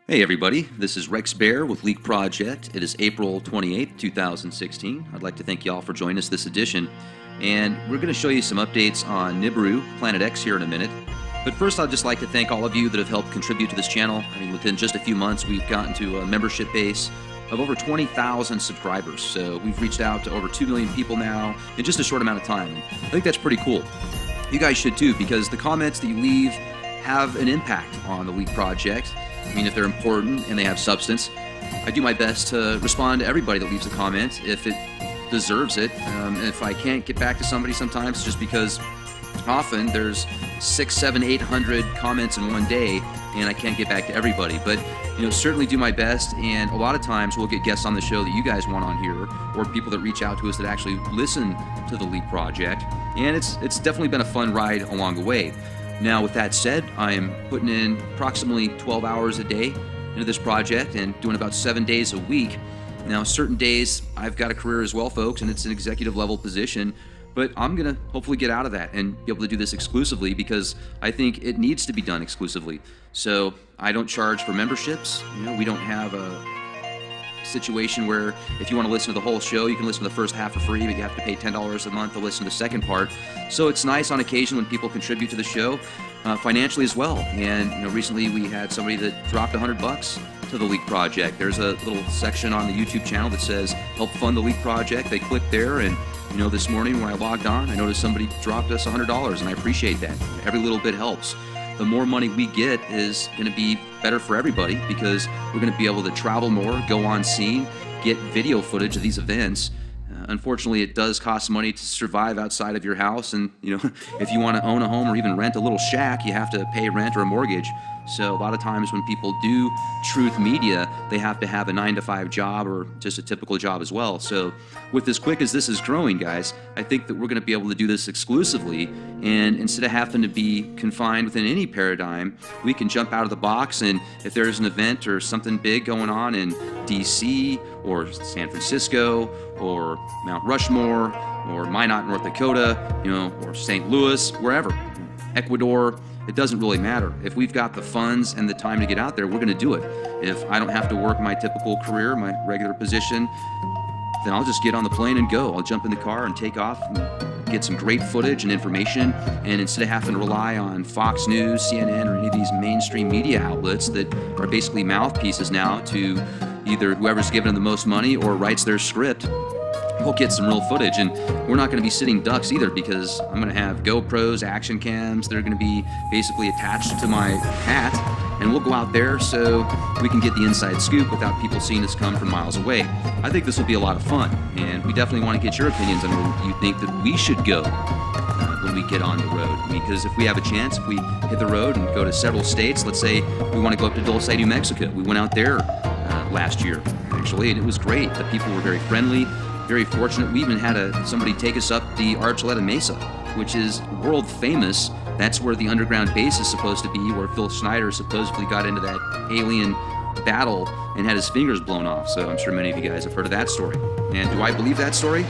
Hey everybody, this is Rex Bear with Leak Project. It is April 28th, 2016. I'd like to thank y'all for joining us this edition. And we're going to show you some updates on Nibiru, Planet X here in a minute. But first I'd just like to thank all of you that have helped contribute to this channel. I mean, within just a few months we've gotten to a membership base of over 20,000 subscribers. So we've reached out to over 2 million people now in just a short amount of time. And I think that's pretty cool. You guys should too, because the comments that you leave have an impact on the Leak Project. I mean, if they're important and they have substance, I do my best to respond to everybody that leaves a comment if it deserves it. And if I can't get back to somebody sometimes, just because often there's 600, 700, 800 comments in one day and I can't get back to everybody. But, you know, certainly do my best, and a lot of times we'll get guests on the show that you guys want on here, or people that reach out to us that actually listen to the Leak Project. And it's definitely been a fun ride along the way. Now, with that said, I am putting in approximately 12 hours a day into this project and doing about 7 days a week. Now, certain days I've got a career as well, folks, and it's an executive level position, but I'm going to hopefully get out of that and be able to do this exclusively because I think it needs to be done exclusively. So I don't charge for memberships. You know, we don't have a situation where if you want to listen to the whole show, you can listen to the first half for free, but you have to pay $10 a month to listen to the second part. So it's nice on occasion when people contribute to the show financially as well. And you know, recently we had somebody that dropped $100 to the Leak Project. There's a little section on the YouTube channel that says help fund the Leak Project. They clicked there, and you know, this morning when I logged on, I noticed somebody dropped us $100, and I appreciate that. Every little bit helps. The more money we get is going to be better for everybody because we're going to be able to travel more, go on scene, get video footage of these events. Unfortunately, it does cost money to survive outside of your house, and you know, if you want to own a home or even rent a little shack, you have to pay rent or a mortgage. So a lot of times when people do truth media, they have to have a 9-to-5 job or just a typical job as well. So with as quick as this is growing, guys, I think that we're going to be able to do this exclusively, and instead of having to be confined within any paradigm, we can jump out of the box, and if there's an event or something big going on in DC or San Francisco or Mount Rushmore or Minot, North Dakota, you know, or St. Louis, wherever, Ecuador, it doesn't really matter. If we've got the funds and the time to get out there, we're going to do it. If I don't have to work my typical career, my regular position, then I'll just get on the plane and go. I'll jump in the car and take off and get some great footage and information. And instead of having to rely on Fox News, CNN, or any of these mainstream media outlets that are basically mouthpieces now to either whoever's giving them the most money or writes their script, we'll get some real footage. And we're not going to be sitting ducks either, because I'm going to have GoPros, action cams. They're going to be basically attached to my hat, and we'll go out there so we can get the inside scoop without people seeing us come from miles away. I think this will be a lot of fun, and we definitely want to get your opinions on where you think that we should go when we get on the road. Because if we have a chance, if we hit the road and go to several states, let's say we want to go up to Dulce, New Mexico. We went out there last year, actually, and it was great. The people were very friendly, very fortunate. We even had somebody take us up the Archuleta Mesa, which is world famous. That's where the underground base is supposed to be, where Phil Schneider supposedly got into that alien battle and had his fingers blown off. So I'm sure many of you guys have heard of that story. And do I believe that story?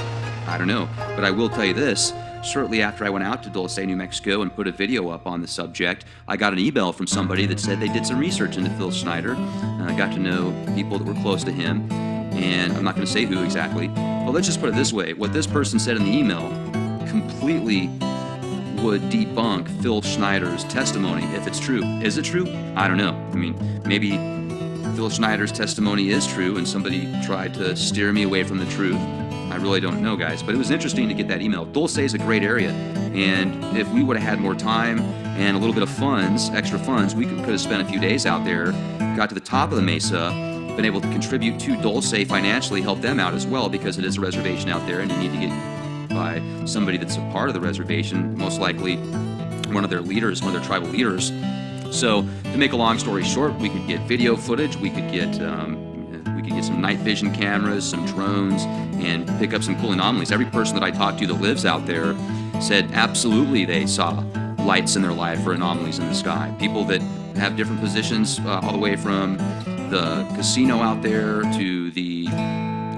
I don't know. But I will tell you this. Shortly after I went out to Dulce, New Mexico and put a video up on the subject, I got an email from somebody that said they did some research into Phil Schneider. I got to know people that were close to him, and I'm not going to say who exactly. But let's just put it this way. What this person said in the email completely would debunk Phil Schneider's testimony if it's true. Is it true? I don't know. I mean, maybe Phil Schneider's testimony is true and somebody tried to steer me away from the truth. I really don't know, guys, but it was interesting to get that email. Dulce is a great area, and if we would have had more time and a little bit of funds, extra funds, we could have spent a few days out there, got to the top of the mesa, been able to contribute to Dulce financially, help them out as well, because it is a reservation out there and you need to get by somebody that's a part of the reservation, most likely one of their leaders, one of their tribal leaders. So to make a long story short, we could get video footage, we could get some night vision cameras, some drones, and pick up some cool anomalies. Every person that I talked to that lives out there said absolutely they saw lights in their life or anomalies in the sky. People that have different positions, all the way from the casino out there to the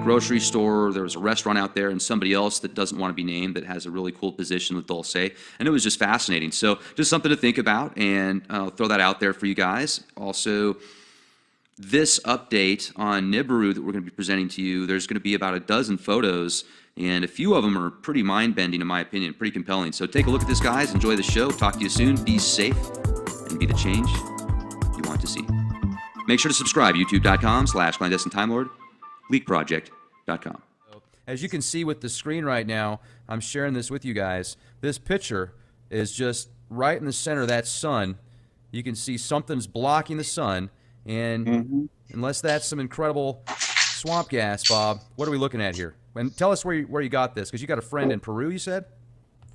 grocery store. There was a restaurant out there, and somebody else that doesn't want to be named that has a really cool position with Dulce, and it was just fascinating. So just something to think about, and I'll throw that out there for you guys. Also, this update on Nibiru that we're going to be presenting to you, there's going to be about a dozen photos, and a few of them are pretty mind-bending in my opinion, pretty compelling. So take a look at this, guys. Enjoy the show. Talk to you soon. Be safe and be the change you want to see. Make sure to subscribe, youtube.com/clandestine time lord, leakproject.com. As you can see with the screen right now, I'm sharing this with you guys. This picture is just right in the center of that sun. You can see something's blocking the sun, and unless that's some incredible swamp gas, Bob, what are we looking at here? And tell us where you got this, because you got a friend in Peru, you said?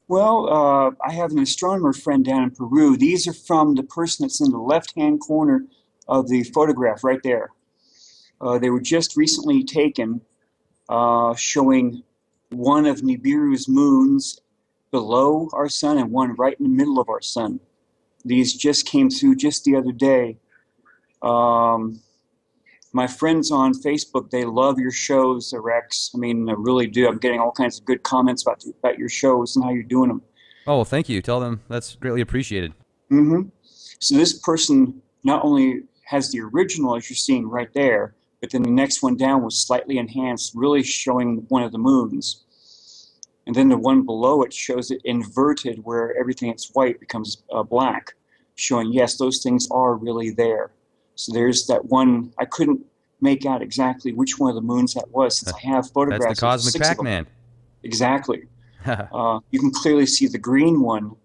Well, I have an astronomer friend down in Peru. These are from the person that's in the left-hand corner of the photograph right there. They were just recently taken, showing one of Nibiru's moons below our sun and one right in the middle of our sun. These just came through just the other day. My friends on Facebook, they love your shows, Rex. I mean, I really do. I'm getting all kinds of good comments about your shows and how you're doing them. Oh, well, thank you. Tell them that's greatly appreciated. So this person not only has the original, as you're seeing right there, but then the next one down was slightly enhanced, really showing one of the moons. And then the one below it shows it inverted, where everything that's white becomes black, showing, yes, those things are really there. So there's that one. I couldn't make out exactly which one of the moons that was, since I have photographs. That's the Cosmic Pac-Man. Exactly. You can clearly see the green one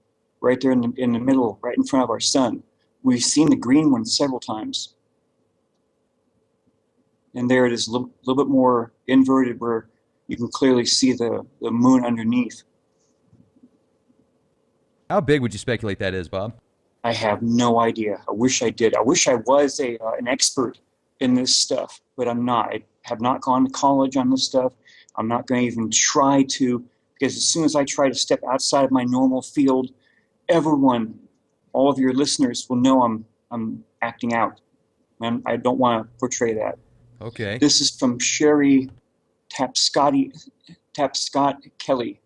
right there in the middle, right in front of our sun. We've seen the green one several times. And there it is, a little bit more inverted, where you can clearly see the moon underneath. How big would you speculate that is, Bob? I have no idea. I wish I did. I wish I was an expert in this stuff, but I'm not. I have not gone to college on this stuff. I'm not going to even try to, because as soon as I try to step outside of my normal field, everyone, all of your listeners will know I'm acting out. And I don't want to portray that. Okay. This is from Sherry Tapscott Kelly.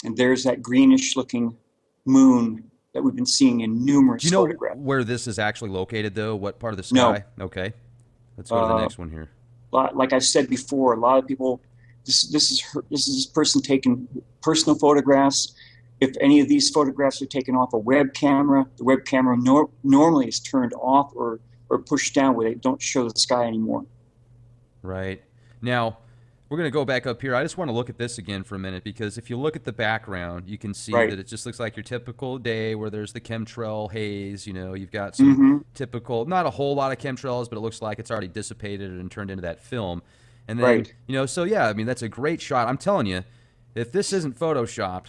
And there's that greenish looking moon that we've been seeing in numerous photographs. Do you know where this is actually located, though? What part of the sky? No. Okay. Let's go to the next one here. Like I said before, a lot of people, this is this person taking personal photographs. If any of these photographs are taken off a web camera, the web camera normally is turned off or pushed down, where they don't show the sky anymore. Right. Now, we're going to go back up here. I just want to look at this again for a minute, because if you look at the background, you can see that it just looks like your typical day where there's the chemtrail haze. You know, you've got some typical, not a whole lot of chemtrails, but it looks like it's already dissipated and turned into that film. And then, you know, so yeah, I mean, that's a great shot. I'm telling you, if this isn't photoshopped,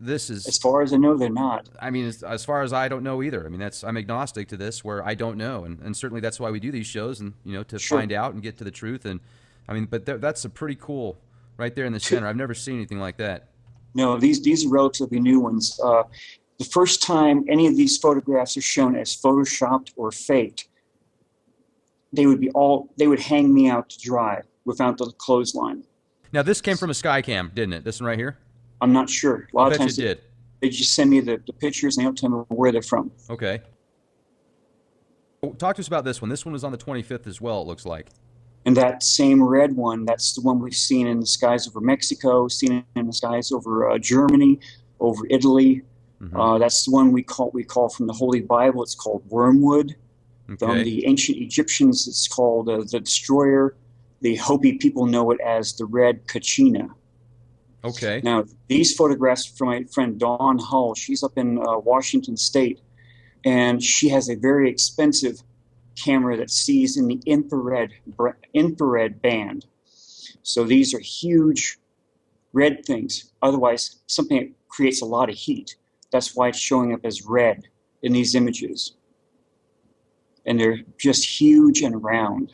this is... As far as I know, they're not. I mean, as far as I don't know either. I mean, I'm agnostic to this, where I don't know. And certainly that's why we do these shows, and, you know, to find out and get to the truth. And I mean, but that's a pretty cool, right there in the center. I've never seen anything like that. No, these are relatively new ones. The first time any of these photographs are shown as photoshopped or faked, they would hang me out to dry without the clothesline. Now, this came from a Skycam, didn't it? This one right here? I'm not sure. A lot of times it did. They just send me the pictures, and they don't tell me where they're from. Okay. Talk to us about this one. This one was on the 25th as well, it looks like. And that same red one, that's the one we've seen in the skies over Mexico, seen it in the skies over Germany, over Italy. That's the one we call from the Holy Bible. It's called Wormwood. Okay. From the ancient Egyptians, it's called the Destroyer. The Hopi people know it as the Red Kachina. Okay. Now, these photographs from my friend Dawn Hull, she's up in Washington State, and she has a very expensive camera that sees in the infrared band. So these are huge red things. Otherwise, something that creates a lot of heat. That's why it's showing up as red in these images. And they're just huge and round.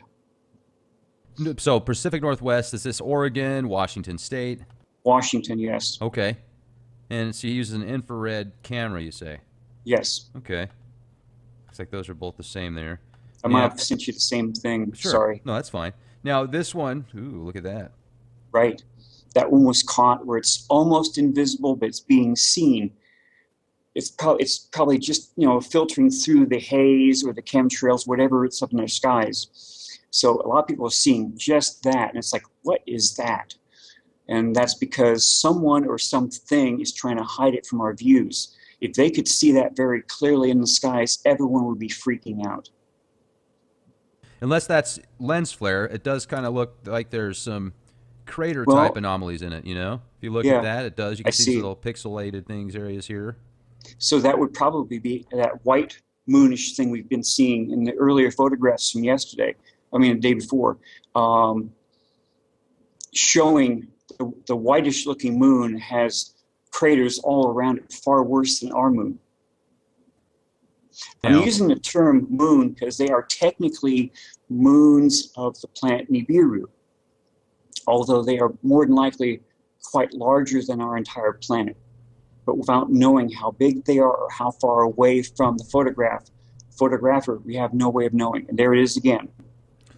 So Pacific Northwest, is this Oregon, Washington State? Washington, yes. Okay. And so he uses an infrared camera, you say? Yes. Okay. Looks like those are both the same there. I might have sent you the same thing. Sure. Sorry. No, that's fine. Now, this one, ooh, look at that. Right. That one was caught where it's almost invisible, but it's being seen. it's probably just filtering through the haze or the chemtrails, whatever it's up in their skies. So a lot of people are seeing just that, and it's like, what is that? And that's because someone or something is trying to hide it from our views. If they could see that very clearly in the skies, everyone would be freaking out. Unless that's lens flare, it does kind of look like there's some crater Well, type anomalies in it, you know? If you look at yeah, that, it does. You I can see these see. little pixelated things, areas here. So that would probably be that white moonish thing we've been seeing in the earlier photographs from yesterday. I mean, the day before, showing the whitish looking moon has craters all around it, far worse than our moon. I'm Now, using the term moon because they are technically moons of the planet Nibiru, although they are more than likely quite larger than our entire planet. But without knowing how big they are or how far away from the photographer, we have no way of knowing. And there it is again.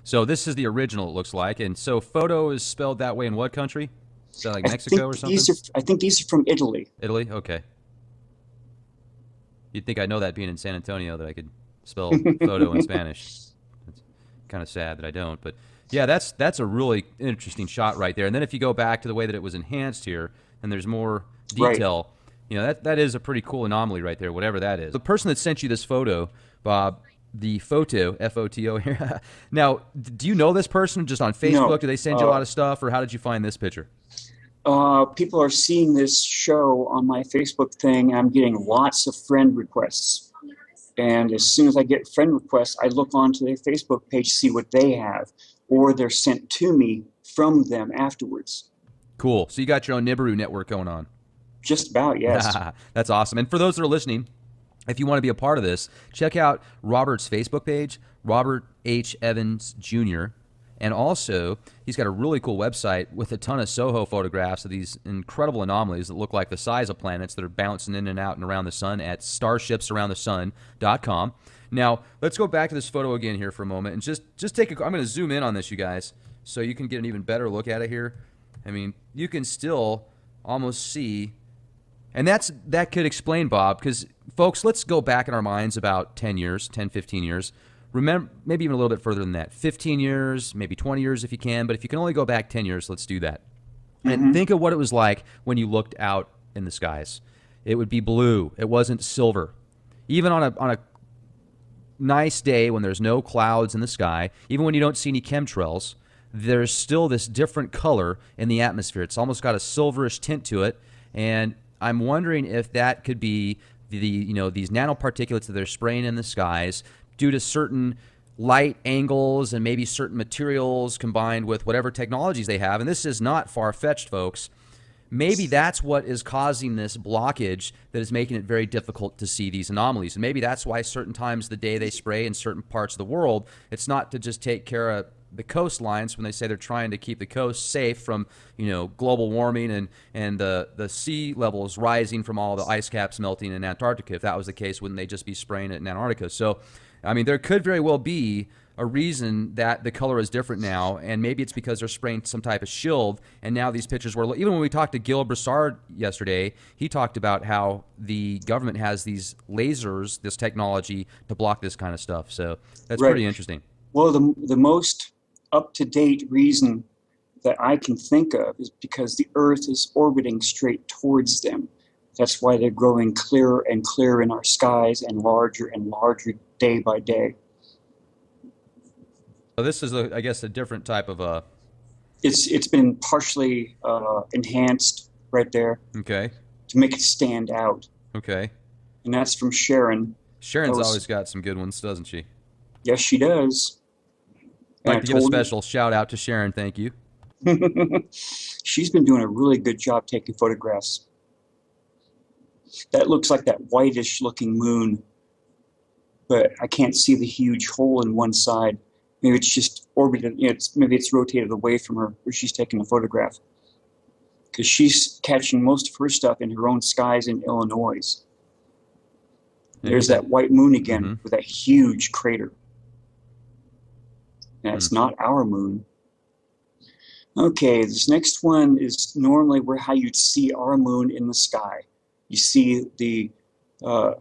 so this is the original, it looks like. And so photo is spelled that way in what country? Is that like I Mexico or think something? I think these are from Italy. Italy? Okay. You'd think I'd know that being in San Antonio, that I could spell photo in Spanish. It's kind of sad that I don't. But yeah, that's a really interesting shot right there. And then if you go back to the way that it was enhanced here, and there's more Right. detail, that is a pretty cool anomaly right there, whatever that is. The person that sent you this photo, Bob, the photo, F-O-T-O here. Now, do you know this person just on Facebook? No. Do they send you a lot of stuff, or how did you find this picture? People are seeing this show on my Facebook thing. I'm getting lots of friend requests. And as soon as I get friend requests, I look onto their Facebook page to see what they have, or they're sent to me from them afterwards. Cool. So you got your own Nibiru network going on. Just about, yes. That's awesome. And for those that are listening, if you want to be a part of this, check out Robert's Facebook page, Robert H. Evans Jr., and also, he's got a really cool website with a ton of SOHO photographs of these incredible anomalies that look like the size of planets that are bouncing in and out and around the sun at starshipsaroundthesun.com. Now, let's go back to this photo again here for a moment and just take I'm going to zoom in on this, you guys, so you can get an even better look at it here. I mean, you can still almost see, and that could explain, Bob, because, folks, let's go back in our minds about 10 years, 10, 15 years. Remember, maybe even a little bit further than that, 15 years, maybe 20 years if you can, but if you can only go back 10 years, let's do that. And think of what it was like when you looked out in the skies. It would be blue. It wasn't silver. Even on a nice day when there's no clouds in the sky, even when you don't see any chemtrails, there's still this different color in the atmosphere. It's almost got a silverish tint to it, and I'm wondering if that could be these nanoparticulates that they're spraying in the skies due to certain light angles and maybe certain materials combined with whatever technologies they have. And this is not far-fetched, folks. Maybe that's what is causing this blockage that is making it very difficult to see these anomalies. And maybe that's why certain times of the day they spray in certain parts of the world. It's not to just take care of the coastlines when they say they're trying to keep the coast safe from global warming and the sea levels rising from all the ice caps melting in Antarctica. If that was the case, wouldn't they just be spraying it in Antarctica? So, I mean, there could very well be a reason that the color is different now, and maybe it's because they're spraying some type of shield, and now these pictures were, even when we talked to Gil Broussard yesterday, he talked about how the government has these lasers, this technology, to block this kind of stuff. So that's Right. pretty interesting. Well, the most up-to-date reason that I can think of is because the Earth is orbiting straight towards them. That's why they're growing clearer and clearer in our skies and larger day by day. So this is, I guess, a different type of It's been partially enhanced right there okay, to make it stand out, okay. and that's from Sharon. Sharon's That was- always got some good ones, doesn't she? Yes, she does. I'd And like to give a special shout out to Sharon. Thank you. She's been doing a really good job taking photographs. That looks like that whitish looking moon, but I can't see the huge hole in one side. Maybe it's just orbited, maybe it's rotated away from her where she's taking the photograph. Because she's catching most of her stuff in her own skies in Illinois. There's that white moon again with that huge crater. And it's not our moon. Okay, this next one is normally how you'd see our moon in the sky. You see the Uh,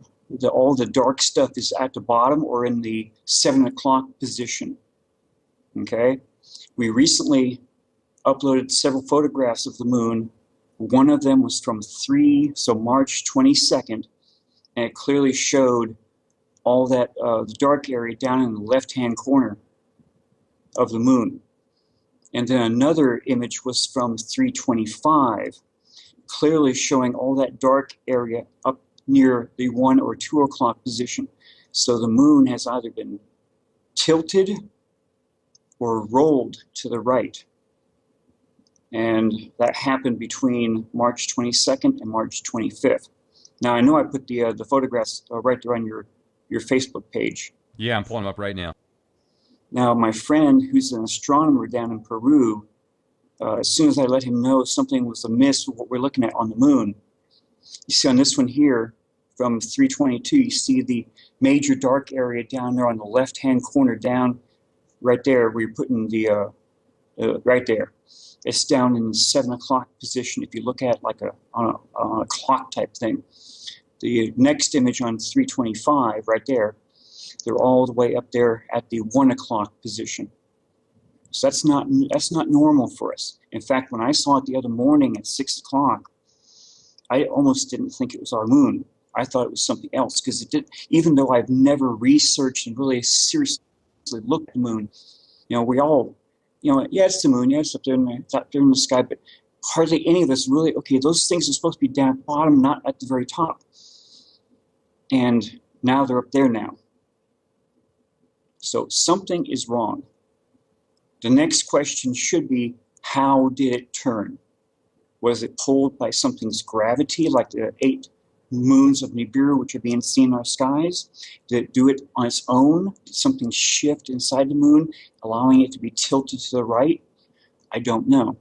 all the dark stuff is at the bottom or in the 7 o'clock position. Okay. We recently uploaded several photographs of the moon. One of them was from March 22nd, and it clearly showed all that the dark area down in the left-hand corner of the moon. And then another image was from 325, clearly showing all that dark area up near the 1 or 2 o'clock position. So the moon has either been tilted or rolled to the right. And that happened between March 22nd and March 25th. Now, I know I put the photographs right there on your Facebook page. Yeah, I'm pulling them up right now. Now, my friend, who's an astronomer down in Peru, as soon as I let him know something was amiss with what we're looking at on the moon, you see on this one here, from 322, you see the major dark area down there on the left-hand corner down right there where you're putting the, right there. It's down in the 7 o'clock position if you look at like on a clock type thing. The next image on 325 right there, they're all the way up there at the 1 o'clock position. So that's not normal for us. In fact, when I saw it the other morning at 6 o'clock, I almost didn't think it was our moon. I thought it was something else because it did. Even though I've never researched and really seriously looked at the moon, we all, yeah, it's the moon. Yeah, it's up there in the sky, but hardly any of us really. Okay, those things are supposed to be down at the bottom, not at the very top. And now they're up there now. So something is wrong. The next question should be, how did it turn? Was it pulled by something's gravity, like the 8 moons of Nibiru, which are being seen in our skies? Did it do it on its own? Did something shift inside the moon, allowing it to be tilted to the right? I don't know.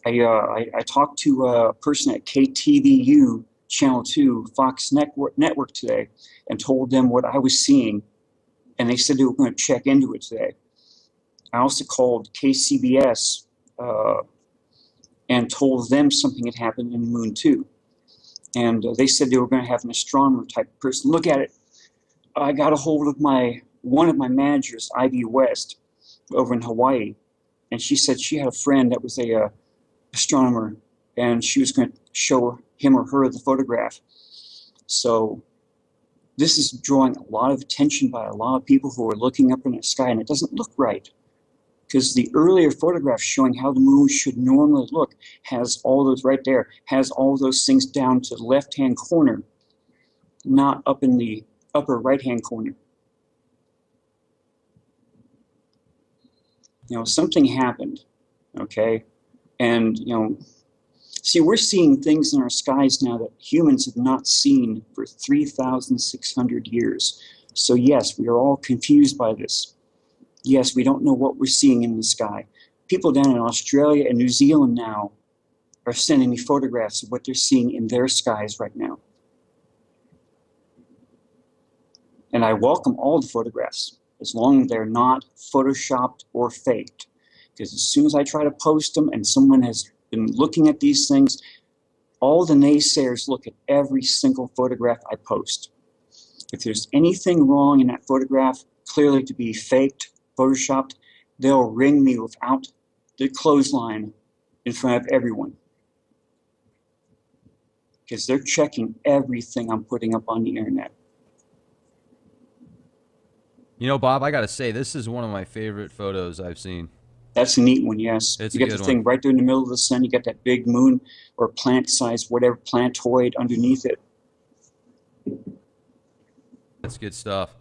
I talked to a person at KTVU, Channel 2, Fox Network today, and told them what I was seeing, and they said they were going to check into it today. I also called KCBS and told them something had happened in the moon too. And they said they were going to have an astronomer type person look at it. I got a hold of one of my managers, Ivy West, over in Hawaii, and she said she had a friend that was a astronomer, and she was going to show him or her the photograph. So this is drawing a lot of attention by a lot of people who are looking up in the sky, and it doesn't look right. Because the earlier photograph showing how the moon should normally look has all those right there, has all those things down to the left-hand corner, not up in the upper right-hand corner. Something happened, okay? And, see, we're seeing things in our skies now that humans have not seen for 3,600 years. So yes, we are all confused by this. Yes, we don't know what we're seeing in the sky. People down in Australia and New Zealand now are sending me photographs of what they're seeing in their skies right now. And I welcome all the photographs, as long as they're not photoshopped or faked. Because as soon as I try to post them and someone has been looking at these things, all the naysayers look at every single photograph I post. If there's anything wrong in that photograph, clearly to be faked, photoshopped, they'll ring me without the clothesline in front of everyone. Because they're checking everything I'm putting up on the internet. Bob, I got to say, this is one of my favorite photos I've seen. That's a neat one, yes. It's you get the thing right there in the middle of the sun. You got that big moon or plant-sized, whatever, plantoid underneath it. That's good stuff.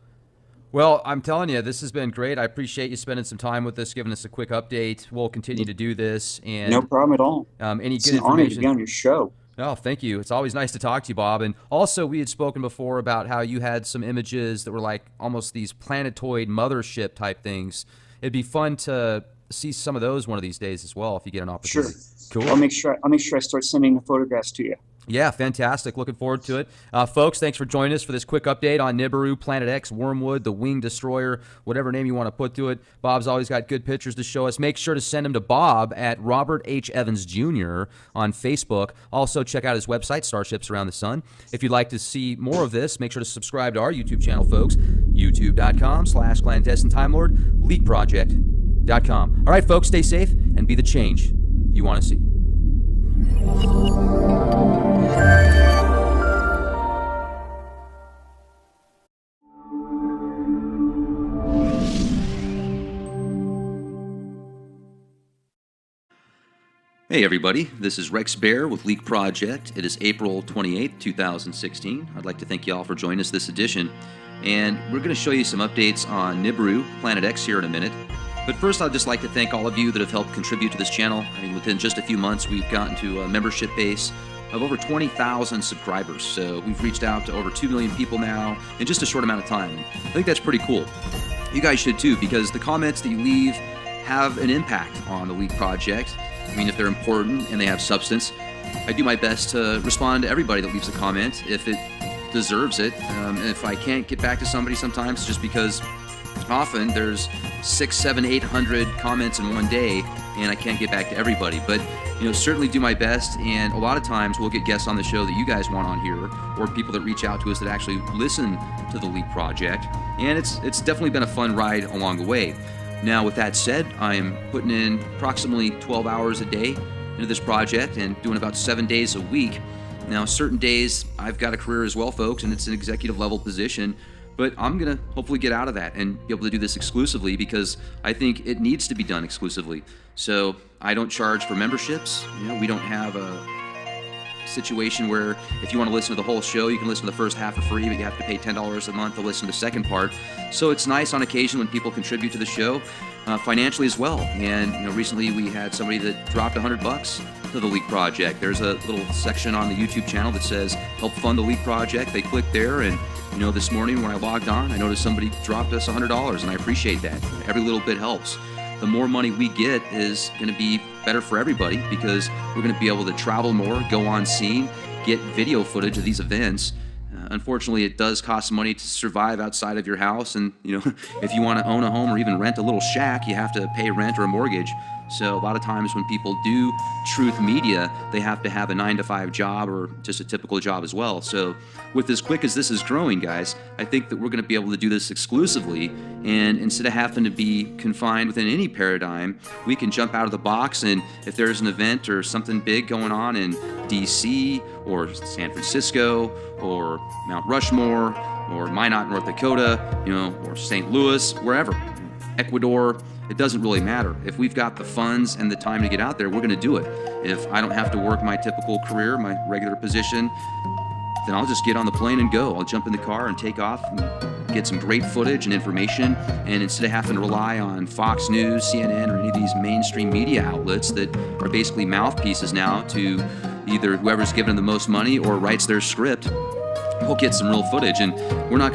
Well, I'm telling you, this has been great. I appreciate you spending some time with us, giving us a quick update. We'll continue to do this. And no problem at all. Any it's good an honor information? To be on your show. Oh, thank you. It's always nice to talk to you, Bob. And also, we had spoken before about how you had some images that were like almost these planetoid mothership type things. It'd be fun to see some of those one of these days as well if you get an opportunity. Sure. Cool. I'll make sure I start sending the photographs to you. Yeah, fantastic. Looking forward to it. Folks, thanks for joining us for this quick update on Nibiru, Planet X, Wormwood, the Winged Destroyer, whatever name you want to put to it. Bob's always got good pictures to show us. Make sure to send them to Bob at Robert H. Evans Jr. on Facebook. Also, check out his website, Starships Around the Sun. If you'd like to see more of this, make sure to subscribe to our YouTube channel, folks. YouTube.com/Clandestine Time Lord, LeakProject.com. All right, folks, stay safe and be the change you want to see. Hey everybody, this is Rex Bear with Leak Project. It is April 28th, 2016. I'd like to thank you all for joining us this edition. And we're going to show you some updates on Nibiru, Planet X here in a minute. But first, I'd just like to thank all of you that have helped contribute to this channel. I mean, within just a few months, we've gotten to a membership base of over 20,000 subscribers. So we've reached out to over 2 million people now in just a short amount of time. I think that's pretty cool. You guys should too, because the comments that you leave have an impact on the Leak Project. I mean, if they're important and they have substance, I do my best to respond to everybody that leaves a comment if it deserves it. And if I can't get back to somebody sometimes, just because often there's 600, 700, 800 comments in one day and I can't get back to everybody. But certainly do my best, and a lot of times we'll get guests on the show that you guys want on here, or people that reach out to us that actually listen to the Leak Project, and it's definitely been a fun ride along the way. Now, with that said, I am putting in approximately 12 hours a day into this project and doing about 7 days a week. Now, certain days I've got a career as well, folks, and it's an executive level position, but I'm going to hopefully get out of that and be able to do this exclusively because I think it needs to be done exclusively. So I don't charge for memberships. We don't have a situation where if you want to listen to the whole show, you can listen to the first half for free, but you have to pay $10 a month to listen to the second part. So it's nice on occasion when people contribute to the show financially as well. And recently we had somebody that dropped $100 to the Leak Project. There's a little section on the YouTube channel that says help fund the Leak Project. They click there, and this morning when I logged on, I noticed somebody dropped us $100, and I appreciate that. Every little bit helps. The more money we get is going to be better for everybody because we're going to be able to travel more, go on scene, get video footage of these events. Unfortunately, it does cost money to survive outside of your house, and if you want to own a home or even rent a little shack, you have to pay rent or a mortgage. So a lot of times when people do truth media, they have to have a 9-to-5 job or just a typical job as well. So with as quick as this is growing, guys, I think that we're going to be able to do this exclusively. And instead of having to be confined within any paradigm, we can jump out of the box. And if there's an event or something big going on in DC or San Francisco or Mount Rushmore or Minot, North Dakota, or St. Louis, wherever, Ecuador, it doesn't really matter. If we've got the funds and the time to get out there, we're going to do it. If I don't have to work my typical career, my regular position, then I'll just get on the plane and go. I'll jump in the car and take off and get some great footage and information. And instead of having to rely on Fox News, CNN, or any of these mainstream media outlets that are basically mouthpieces now to either whoever's given them the most money or writes their script, we'll get some real footage. And we're not